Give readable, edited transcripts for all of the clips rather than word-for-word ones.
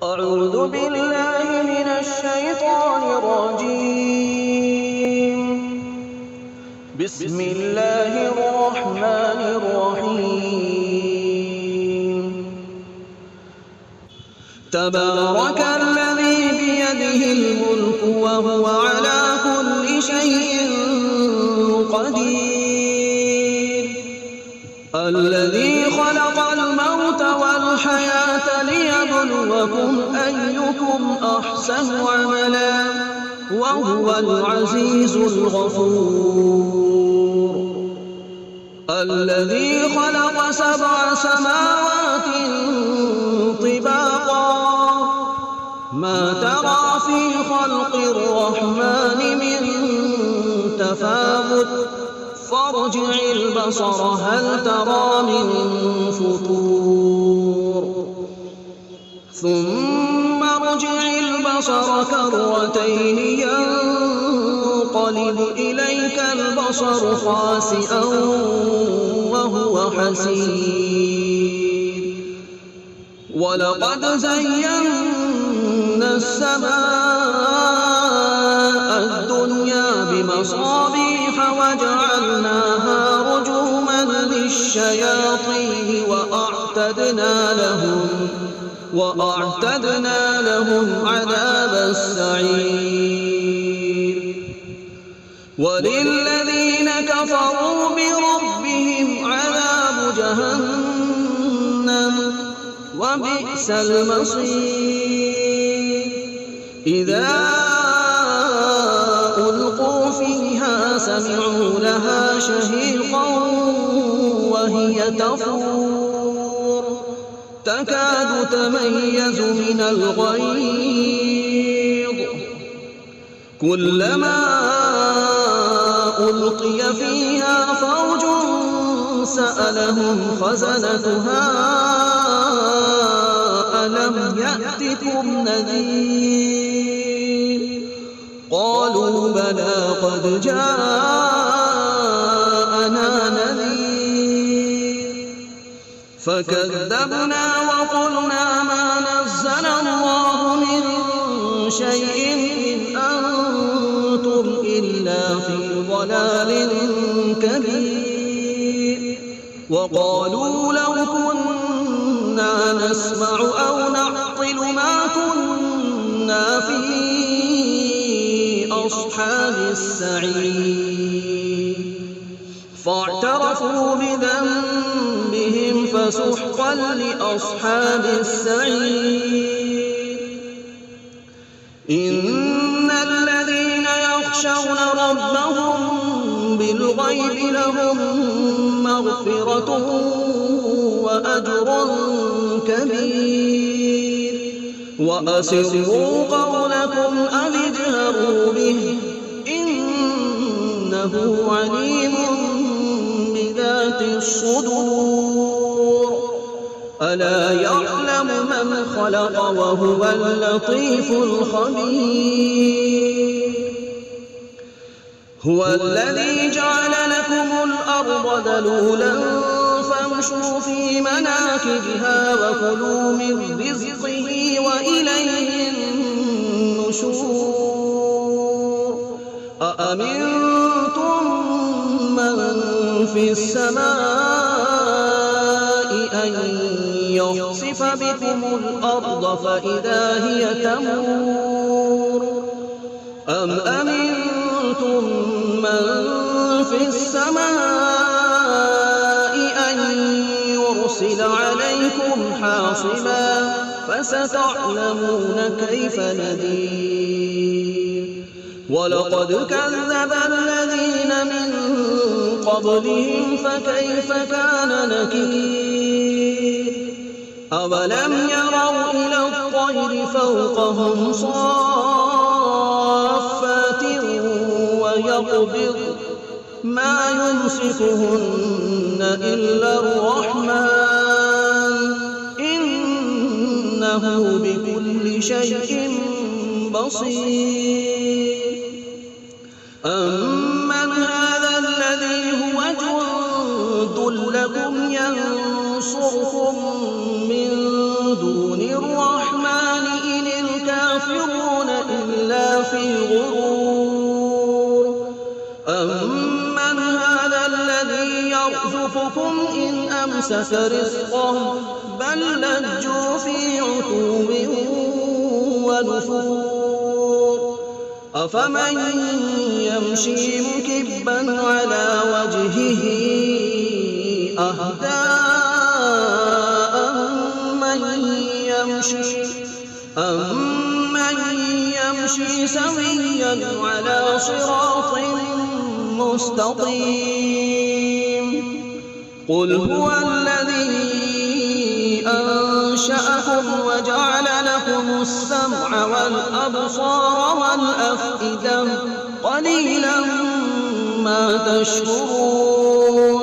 أعوذ بالله من الشيطان الرجيم. بسم الله الرحمن الرحيم. تبارك الذي بيده الملك وهو على كل شيء قدير. الذي خلق الموت والحياة ليبلوكم أيكم أحسن عملا وهو العزيز الغفور. الذي خلق 7 سماوات طباقا ما ترى في خلق الرحمن من تفاوت فارجع البصر هل ترى من فطور ثم ارجع البصر كرتين ينقلب إليك البصر خاسئا وهو حسير. ولقد زينا السماء الدنيا بمصابيح وجعلناها رجوما للشياطين وأعتدنا لهم عذاب السعير. وللذين كفروا بربهم عذاب جهنم وبئس المصير. إذا ألقوا فيها سمعوا لها شهيقا وهي تفور تكاد تميز من الغيظ كلما ألقي فيها فوج سألهم خزنتها ألم يأتكم نذير قالوا بلى قد جاءنا نذير فكذبنا وقلنا ما نزل الله من شيء إن أنتم إلا في ضلال كبير. وقالوا لو كنا نسمع أو نعقل ما كنا في أصحاب السعير. فاعترفوا بذنبهم فسحقا لأصحاب السعير. إن الذين يخشون ربهم بالغيب لهم مغفرة وأجر كبير. وأسروا قولكم أو اجهروا به إنه عليم بذات الصدور. ألا يعلم من خلق وهو اللطيف الخبير. هو الذي جعل لكم الأرض ذلولا فامشوا في مناكبها وكلوا من رزقه وإليه النشور. أأمنتم من في السماء أن يخسف بكم الأرض فإذا هي تمور أم أمنتم من في السماء أن يرسل عليكم حاصبا فستعلمون كيف نذير. ولقد كذب الذين من قبلهم فكيف كان نكير. أولم يروا إلى الطير فوقهم صافات ويقبض ما يمسكهن إلا الرحمن إنه بكل شيء بصير. أمن هذا الذي هو جند لكم ينصركم من دون الرحمن أمسك رزقه بل لجوا في عتو ونفور أفمن يمشي مكبا على وجهه أهدى أمن يمشي سويا على صراط مستقيم قل هو الذي أنشأكم وجعل لكم السمع والأبصار والأفئدة قليلا ما تشكرون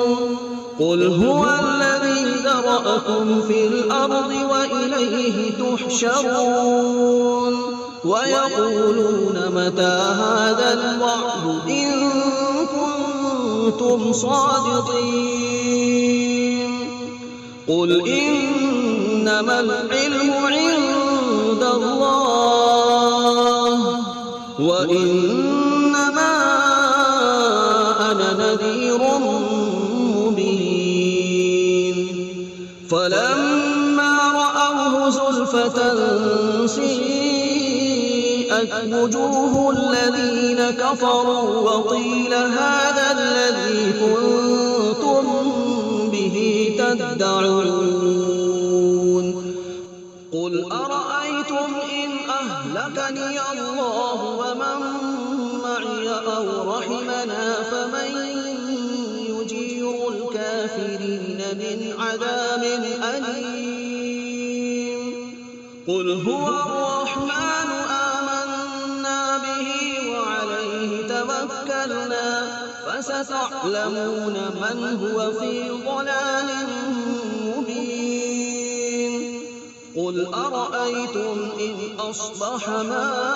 قل هو الذي ذرأكم في الأرض وإليه تحشرون ويقولون متى هذا الوعد إن كنتم صادقين قل إنما العلم عند الله وإنما أنا نذير مبين فلما رأوه زلفة سيئت وجوه الذين كفروا وقيل هذا الذي كنتم به تدعون قل أرأيتم إن أهلكني الله ومن معي أو رحمنا فمن يجير الكافرين من عذاب أليم قل هو الرحمن آمنا به وعليه توكلنا فستعلمون من هو في ضلال مبين قل أرأيتم إن أصبح ماؤكم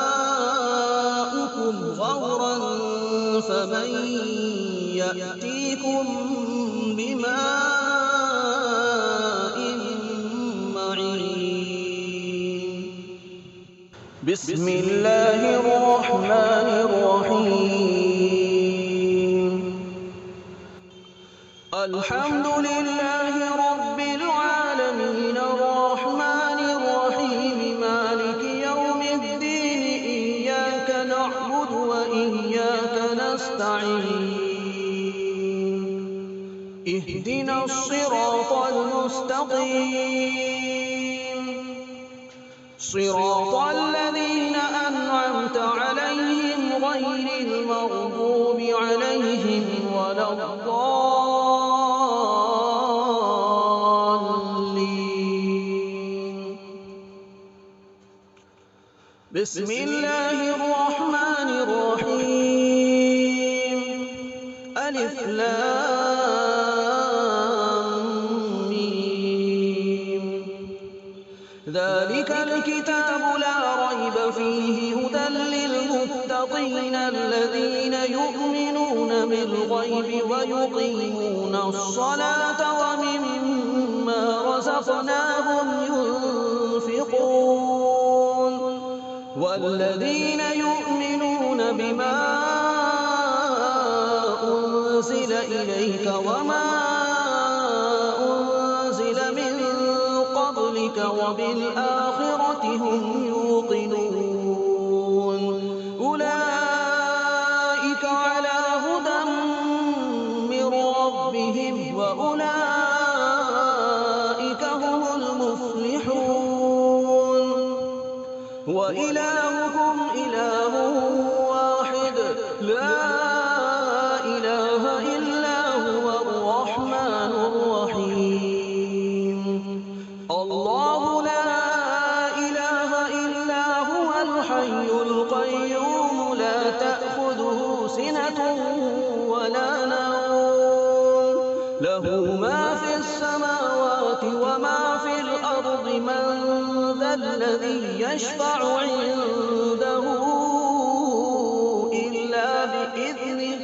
غورا فمن يأتيكم بماء معين بسم الله الرحمن الرحيم الحمد لله رب العالمين الرحمن الرحيم مالك يوم الدين إياك نعبد وإياك نستعين اهدنا الصراط المستقيم صراط الذين أنعمت عليهم غير المغضوب عليهم ولا الضالين بسم الله الرحمن الرحيم ألف لام ميم ذلك الكتاب لا ريب فيه هدى للمتقين الذين يؤمنون بالغيب ويقيمون الصلاة ومما رزقناهم ينفقون والذين يؤمنون بما أنزل إليك وما أنزل من قبلك وبالآخرة هم يوقنون أولئك على هدى من ربهم وأولئك هم المفلحون وإلهكم إله واحد لا إله إلا هو الرحمن الرحيم الله لا إله إلا هو الحي القيوم لا تأخذه سنة ولا نوم له ما في السماوات وما في الأرض من ذا الذي يشفع عنده إلا بإذنه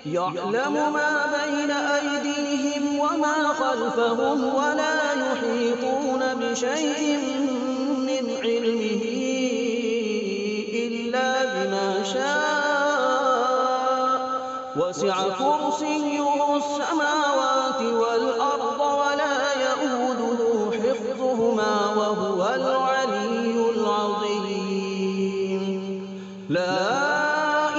يعلم ما بين أيديهم وما خلفهم ولا يحيطون بشيء من علمه إلا بما شاء وسع كرسيه السماوات والأرض ولا يخرجهما وهو العلي العظيم. لا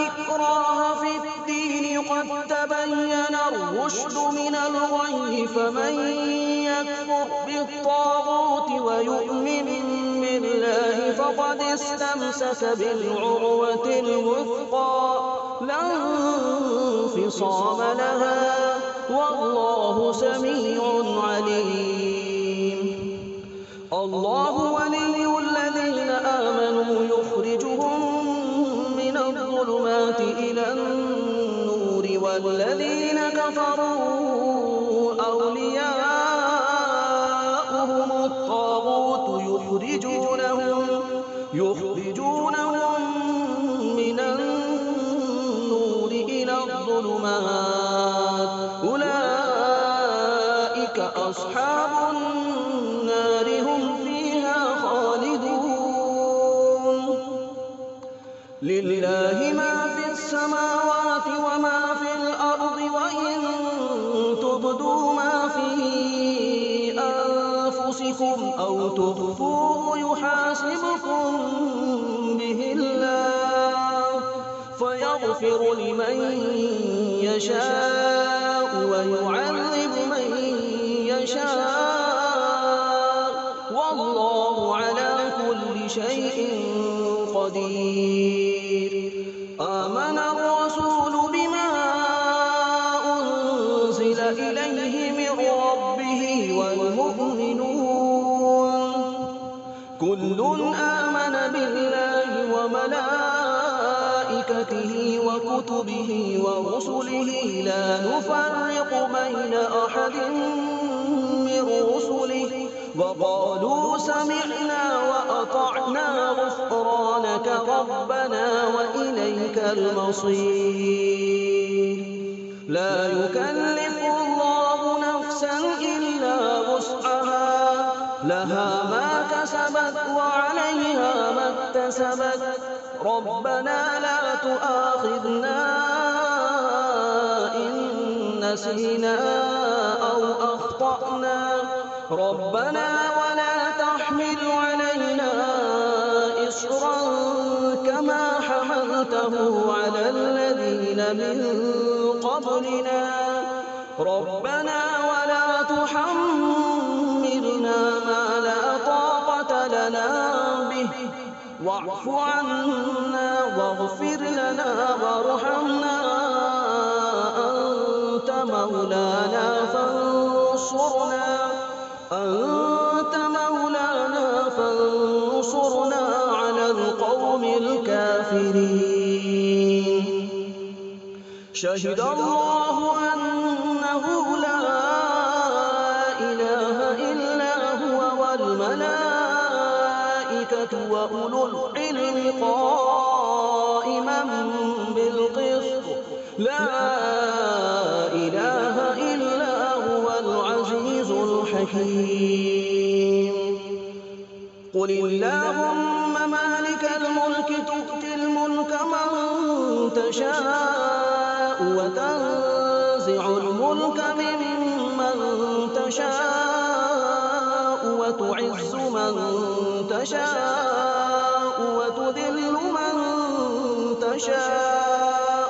إكراه في الدين قد تبين الرشد من الغي فمن يكفر بالطاغوت ويؤمن بالله فقد استمسك بالعروة الوثقى لا انفصام لها والله سميع عليم. الله ولي الذين آمنوا يخرجهم من الظلمات إلى النور والذين كفروا أولياؤهم الطاغوت يخرجونهم من النور إلى الظلمات أولئك أصحاب النار هم فيها خالدون. لله ما في السماوات وما في الأرض وإن تبدوا ما في أنفسكم أو تخفوه يحاسبكم به الله فيغفر لمن يشاء ويعذب من يشاء والله على كل شيء قدير. آمن الرسول بما أنزل إليه من ربه والمؤمنون كل آمن بالله وملائكته وكتبه ورسله لا نفرق بين أحد من رسله وقالوا سمعنا وأطعنا غفرانك ربنا وإليك المصير. لا يكلف الله نفسا إلا وسعها لها ما كسبت وعليها ما اكتسبت ربنا لا تؤاخذنا إن نسينا أو أخطأنا ربنا ولا تحمل علينا إصرا كما حملته على الذين من قبلنا ربنا ولا تحملنا ما لا طاقة لنا به واعف عنا واغفر لنا وارحمنا أنت مولانا فانصرنا على القوم الكافرين. شهد الله أنه لا إله إلا هو والملائكة وأولو العلم قائما بالقسط لا إله إلا هو العزيز الحكيم. قل اللهم مالك الملك تؤتي الملك من تشاء وتنزع الملك ممن تشاء وتعز من تشاء وتذل من تشاء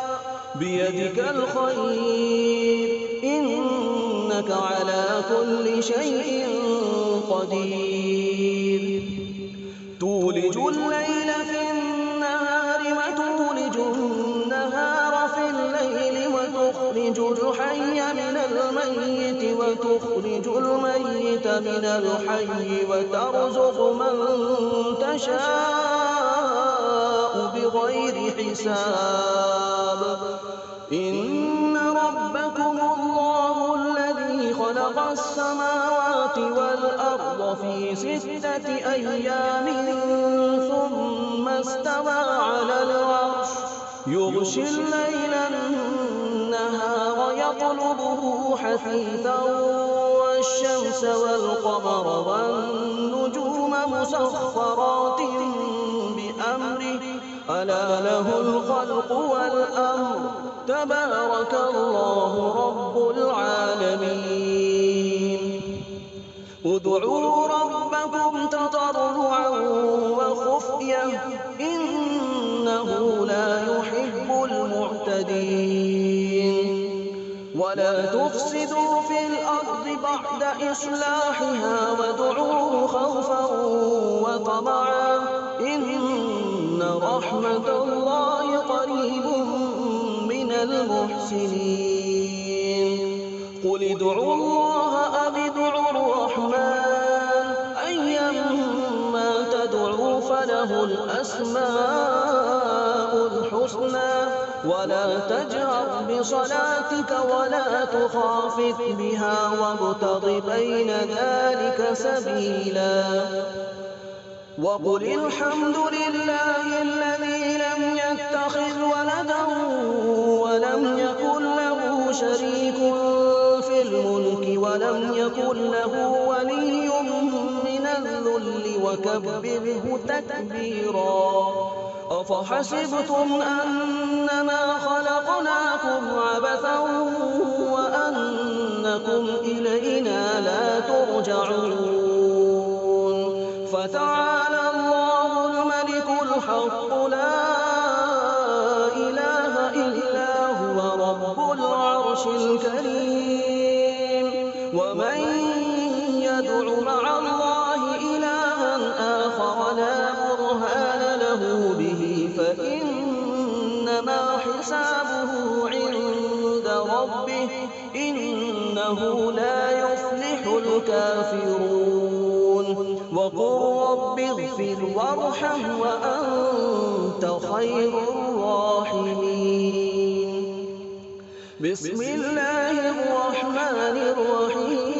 بيدك الخير إنك على كل شيء قدير. تولج الليل في النهار وتولج النهار في الليل وتخرج الحي من الميت وتخرج الميت من الحي وترزق من تشاء بغير حساب. إن ربكم الله الذي خلق السماوات والأرض في 6 أيام ثم استوى على العرش يغشي الليل النهار يطلبه حثيثا والشمس والقمر والنجوم مسخرات بأمره ألا له الخلق والأمر تبارك الله رب العالمين. ادعوا ربكم ربكم تضرعا وخفية إنه لا يحب المعتدين ولا تفسدوا في الأرض بعد إصلاحها وادعوه خوفا وطمعا إن رحمة الله قريب من المحسنين قل ادعوا الله أو ادعوا الرحمن أيما تدعوا فله الأسماء الحسنى ولا تجهر بصلاتك ولا تخافت بها وابتغ بين ذلك سبيلا وقل الحمد لله الذي لم يتخذ ولدا ولم يكن له شريك في الملك ولم يكن له ولي من الذل وكبره تكبيرا أفحسبتم أنما خلقناكم عبثا وأنكم إلينا لا ترجعون فتعالى الله الملك الحق لا إله إلا هو رب العرش الكريم ومن يدع مع الله إلها آخر لا برهان له به فإنما حسابه عند ربه إنه لا يفلح الكافرون وقل رب اغفر وارحم وأنت خير الراحمين بسم الله الرحمن الرحيم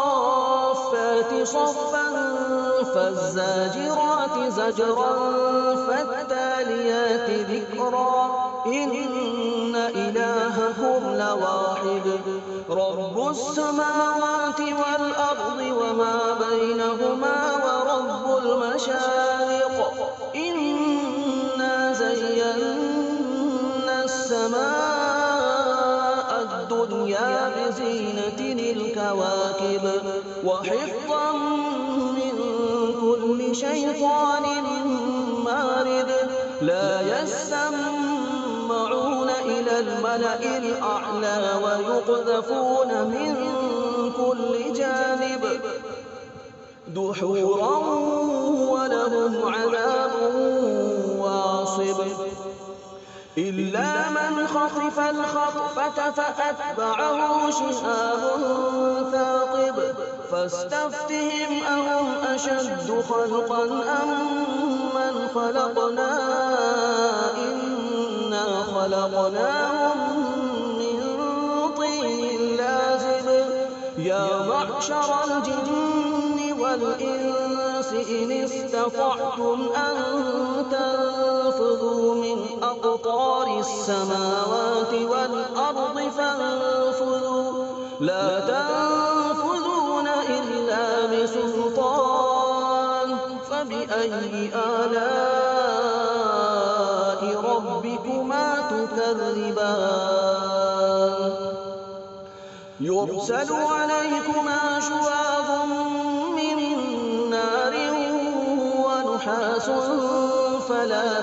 والصافات صفا فالزاجرات زجرا فالتاليات ذكرا إن إلهكم لواحد رب السماوات والأرض وما بينهما ورب المشارق إنا زينا السماء الدنيا بزينة الكواكب وحفظا من كل شيطان مارد لا يسمعون إلى الملأ الأعلى ويقذفون من كل جانب دحورا ولهم عذاب واصب إلا من خطف الخطفة فأتبعه شهاب ثاقب فاستفتهم أهم أشد خلقا أم من خلقنا إنا خلقناهم من طين لازب يا معشر الجن والإنس إن استطعتم أن تنفذوا من أقطار السماوات والأرض فانفذوا لا تنفذون إلا بسلطان فبأي آلاء ربكما تكذبان يرسل عليكما شواظ من نار ونحاس فلا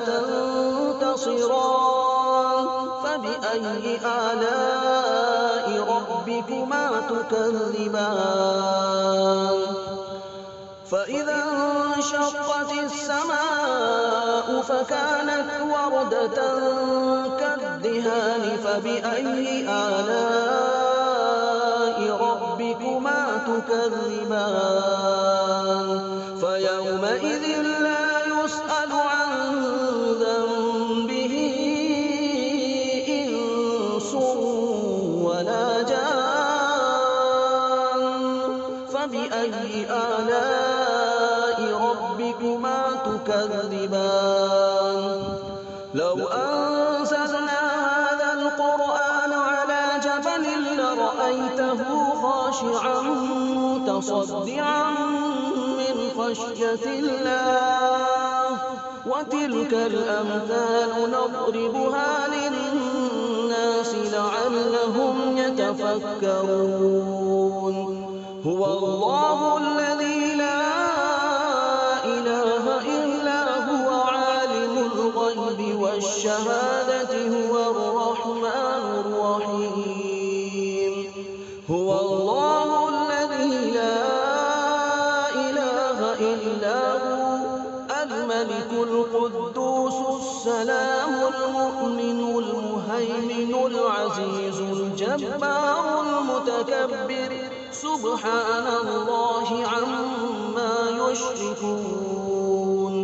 تنتصران فبأي آلاء ربكما تكذبان فإذا انشقت السماء فكانت وردة كالدهان فبأي آلاء ربكما تكذبان فيومئذ لا يسأل عن ذنبه إنس ولا جان فبأي آلاء ربكما تكذبان لو أنزلنا هذا القرآن على جبل لرأيته خاشعا متصدعا من خشية الله وتلك الأمثال نضربها للناس لعلهم يتفكرون. هو الله الذي لا إله إلا هو عالم الغيب والشهادة هو الرحمن الرحيم. هو الله الذي لا إله إلا هو الملك القدوس السلام المؤمن المهيمن العزيز الجبار المتكبر سبحان الله عما يشركون.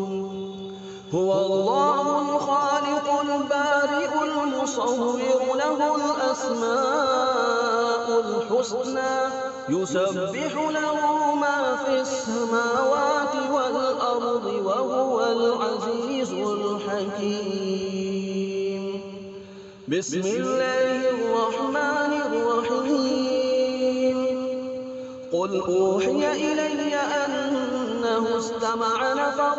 هو الله الخالق البارئ المصور له الأسماء الحسنى يسبح له ما في السماوات والأرض وهو العزيز الحكيم. بسم الله الرحمن الرحيم. قل أوحي إلي أنه استمع نفر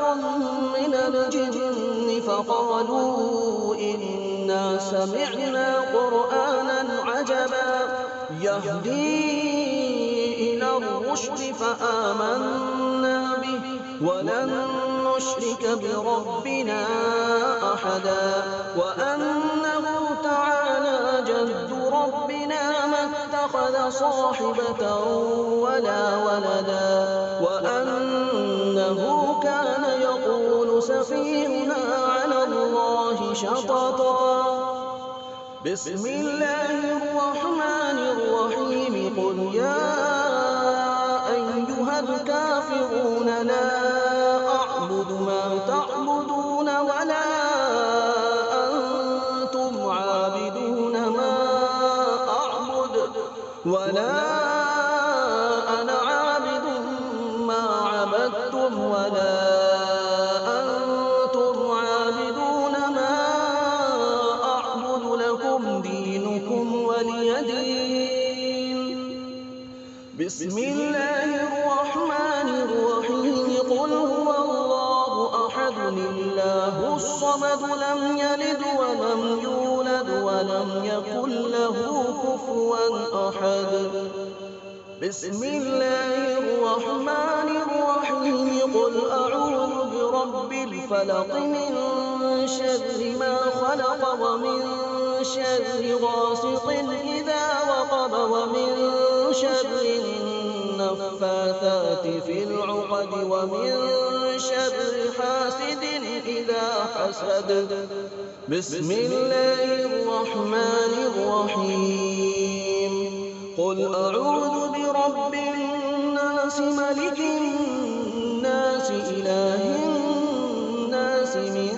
من الجن فقالوا إنا سمعنا قرآنا عجبا يهدي إلى الرشد فآمنا به ولن نشرك بربنا أحدا وأنه تعالى جد ربنا ما اتخذ صاحبة ولا ولدا وأنه كان يقول سفيهنا على الله شططا. بسم الله الرحمن الرحيم. قل يا أيها الكافرون لا أعبد ما تعبدون ولا أنتم عابدون ما أعبد ولا أنا عابد ما عبدتم ولا أنتم عابدون ما أعبد لكم دينكم ولي دين. بسم الله الرحمن الرحيم. قل هو الله أحد الله الصمد لم يلد ولم يولد ولم يكن له كفوا أحد. بسم الله الرحمن الرحيم. قل أعوذ برب الفلق من شر ما خلق ومن شر غاسق إذا وقب ومن شر النفاثات في العقد ومن شر حاسد إذا حسد. بسم الله الرحمن الرحيم. قل أعوذ برب الناس ملك الناس إله الناس من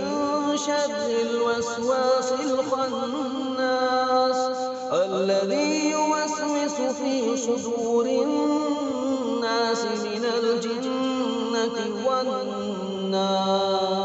شر الوسواس الخناس الذي يوسوس في صدور الناس من الجنة والناس.